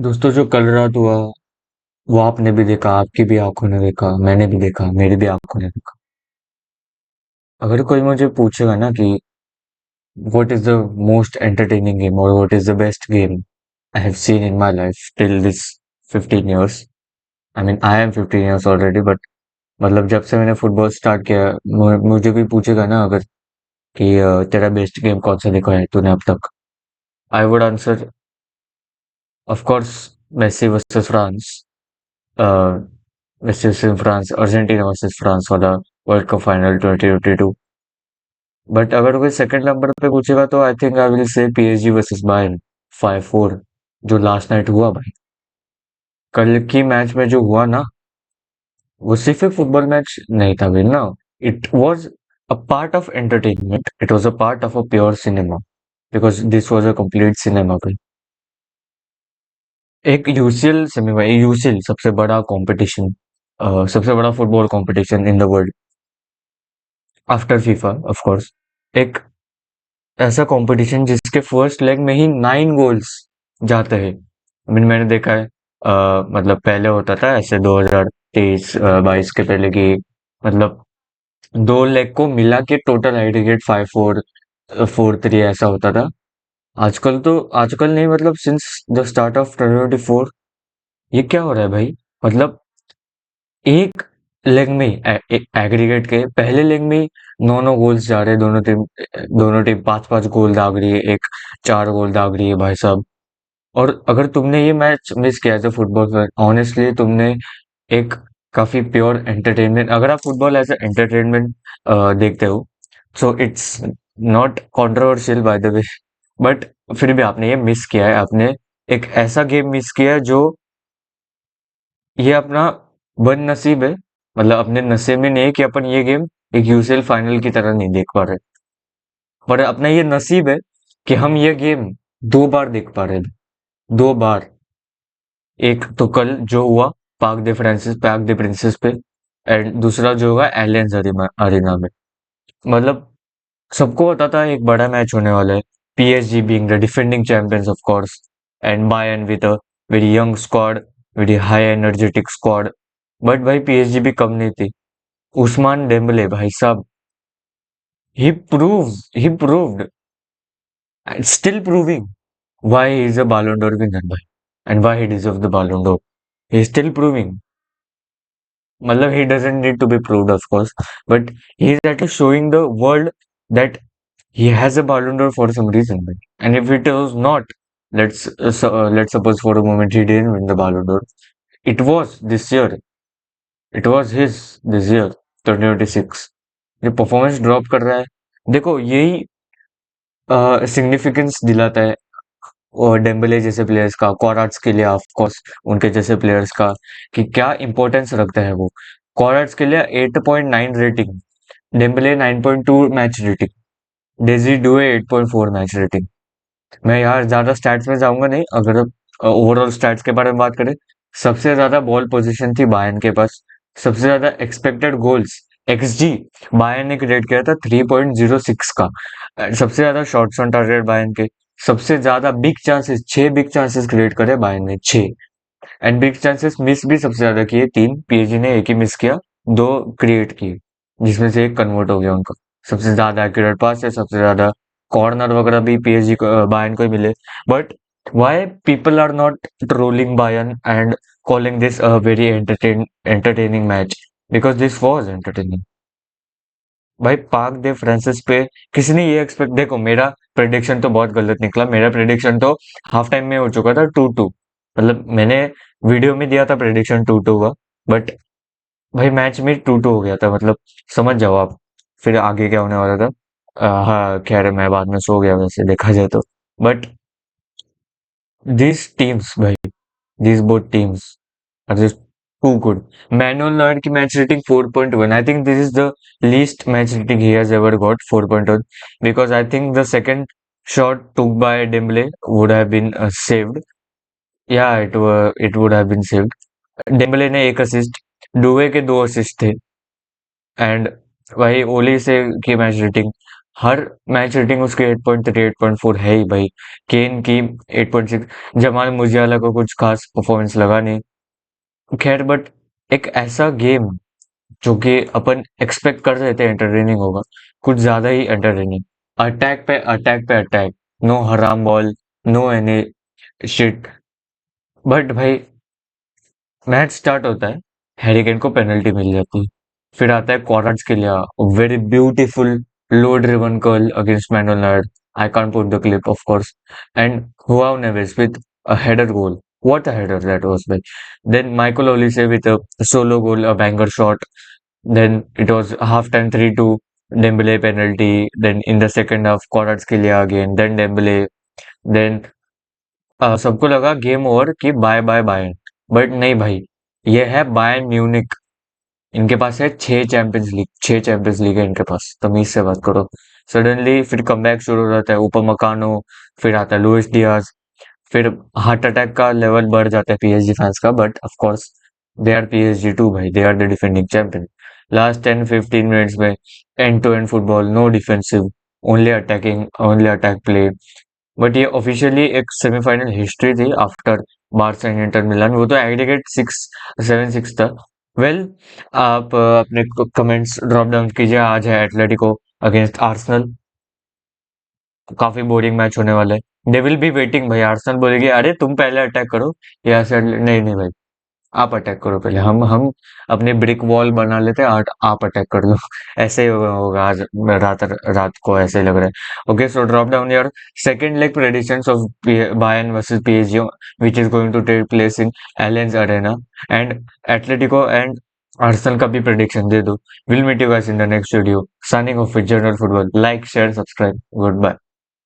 दोस्तों, जो कल रात हुआ वो आपने भी देखा, आपकी भी आंखों ने देखा, मैंने भी देखा, मेरी भी आंखों ने देखा। अगर कोई मुझे पूछेगा ना कि what is the most entertaining game और what is the best game I have seen in my life till this 15 years, I mean I am 15 years already, but मतलब जब से मैंने फुटबॉल स्टार्ट किया, मुझे भी पूछेगा ना अगर कि तेरा बेस्ट गेम कौन सा देखा है तूने अब तक, I would answer of course Messi versus France, Messi versus France, Argentina versus France वाला वर्ल्ड कप फाइनल 2022। बट अगर कोई सेकंड नंबर पे पूछेगा तो I think I will say PSG versus Bayern 5-4, जो लास्ट नाइट हुआ भाई। कल की मैच में जो हुआ ना, वो सिर्फ एक फुटबॉल मैच नहीं था भाई ना। It was a part of entertainment, it was a part of a pure cinema, because this was a complete cinema भाई। एक यूसीएल सेमी, यूसीएल सबसे बड़ा कंपटीशन, सबसे बड़ा football competition in the world after FIFA of course. एक ऐसा competition जिसके first leg में ही 9 गोल्स जाते हैं। I mean, मैंने देखा है, मतलब पहले होता था ऐसे 2023 22 के पहले की, मतलब दो लेग को मिला के टोटल एग्रीगेट 5-4 4-3 ऐसा होता था। आजकल नहीं, मतलब सिंस द स्टार्ट ऑफ 2024 ये क्या हो रहा है भाई। मतलब एक लेग में एग्रीगेट के पहले लेग में ही 9 गोल्स जा रहे हैं, दोनों टीम 5-5 गोल दाग रही है, एक 4 गोल दाग रही है भाई साहब। और अगर तुमने ये मैच मिस किया as a football fan, honestly तुमने एक काफी प्योर एंटरटेनमेंट, अगर आप फुटबॉल एज अ एंटरटेनमेंट देखते हो, so it's not controversial by the way, but फिर भी आपने ये मिस किया है। आपने एक ऐसा गेम मिस किया है जो, ये अपना बदनसीब है, मतलब अपने नसीब में नहीं है कि अपन ये गेम एक यूसीएल फाइनल की तरह नहीं देख पा रहे, पर अपना ये नसीब है कि हम ये गेम 2 बार देख पा रहे हैं। 2 बार। एक तो कल जो हुआ पार्क दे प्रिंसेस पे, एंड दूसरा जो होगा एलियंस अरीना में। मतलब सबको पता था एक बड़ा मैच होने वाला है, PSG being the defending champions of course, and Bayern with a very young squad, very high energetic squad. But भाई पीएसजी भी कम नहीं थी। उस्मान डेम्बले भाई साहब, he proved and still proving why he is a Ballon d'Or winner भाई, and why he deserves the Ballon d'Or. He is still proving, मतलब he doesn't need to be proved of course, but he is at least showing the world that he has a Ballon d'Or for some reason भाई. And if it was not, let's suppose for a moment he didn't win the Ballon d'Or, it was this year, it was his this year 2026। ये performance drop कर रहा है, देखो यही significance दिलाता है और डेम्बले जैसे प्लेयर्स का, क्वाराट्स के लिए ऑफ कोर्स, उनके जैसे प्लेयर्स का, कि क्या इंपॉर्टेंस रखता है वो। क्वाराट्स के लिए 8.9 rating, Dembele 9.2 match rating, Daisy Doue 8.4 match rating. मैं यार ज्यादा स्टैट्स में जाऊंगा नहीं, अगर ओवरऑल स्टैट्स के बारे में बात करें, सबसे ज्यादा बॉल पोजीशन थी बायर्न के पास, सबसे ज्यादा एक्सपेक्टेड गोल्स, एक्सजी, बायर्न ने क्रिएट किया था 3.06 का, सबसे ज्यादा शॉट्स ऑन टारगेट बायर्न के, सबसे ज्यादा big chances, 6 big chances create करे बायर्न ने, 6। एंड बिग चांसेस मिस भी सबसे ज्यादा किए, 3, पीएसजी ने एक ही मिस किया, 2 क्रिएट किए, जिसमें से एक कन्वर्ट हो गया उनका। सबसे ज्यादा एक्यूरेट पास है, सबसे ज्यादा कॉर्नर वगैरह भी पीएसजी को, बायर्न को ही मिले। But why people are not trolling Bayern and calling this a very entertaining match, because this was entertaining भाई। पार्क दे फ्रांसिस पे किसी ने ये एक्सपेक्ट, देखो मेरा प्रेडिक्शन तो बहुत गलत निकला, मेरा प्रेडिक्शन तो हाफ टाइम में हो चुका था 2-2, मतलब मैंने वीडियो में दिया था प्रेडिक्शन 2-2 का, बट भाई मैच में 2-2 हो गया था, मतलब समझ जाओ आप फिर आगे क्या होने वाला था। हाँ खैर, मैं बाद में सो गया वैसे देखा जाए तो, बट these teams भाई, these both teams are just too good. Manuel Neuer की match rating 4.1, I think this is the least match rating he has ever got, 4.1, because I think the second shot took by Dembele would have been saved. Yeah, it would have been saved. Dembele ने एक assist, डुवे के 2 assist थे, and वही ओली से की match rating हर match rating उसकी 8.3 8.4 है ही भाई। केन की 8.6। जमाल मुजियाला को कुछ खास परफॉर्मेंस लगा नहीं, खैर, बट एक ऐसा गेम जो कि अपन एक्सपेक्ट कर रहे थे एंटरटेनिंग होगा, कुछ ज्यादा ही एंटरटेनिंग। अटैक पे अटैक पे अटैक, नो हराम ball, no any shit. But भाई, मैच स्टार्ट होता है, हैरी केन को पेनल्टी मिल जाती है। फिर आता है कॉर्नर्स के लिए, very beautiful low driven curl against Manuel Neuer. I can't put the clip of course. And Joao Neves with a header goal. What a header that was, like. Then Michael Olise with a solo goal, a banger shot. Then it was half time 3-2, Dembele penalty. Then in the second half, Kvaratskhelia again. Then Dembele. Then सबको लगा game over कि bye bye Bayern, but नहीं भाई, ये है Bayern Munich. इनके पास है 6 champions league, 6 champions league है इनके पास, तमीज से बात करो। सडनली फिर कमबैक शुरू हो जाता है, उपमकानो, फिर आता है लुइस डियाज, फिर हार्ट अटैक का लेवल बढ़ जाता है पीएसजी फैंस का, but of course they are PSG too भाई, they are the defending champion. Last 10-15 minutes में end to end football, no defensive, only attacking, only attack play. But ये officially एक semifinal history थी after Barca and Inter Milan. वो तो aggregate 6-7-6 था। Well, आप अपने कमेंट्स ड्रॉप डाउन कीजिए। आज है एटलेटिको अगेंस्ट आर्सेनल, काफी बोरिंग मैच होने वाला है। दे विल बी वेटिंग भाई, आर्सेनल बोलेगी अरे तुम पहले अटैक करो, या फिर नहीं नहीं भाई, आप अटैक करो पहले, हम अपनी ब्रिक वॉल बना लेते हैं, आप अटैक कर लो। ऐसे ही होगा आज रात रात को, ऐसे ही लग रहा है। Okay, so drop down your second leg predictions of Bayern versus PSG, which is going to take place in Allianz Arena, and Atletico and Arsenal का भी प्रेडिक्शन दे दो। Will meet you guys in the next video. Signing off with General Football. Like share subscribe, good bye.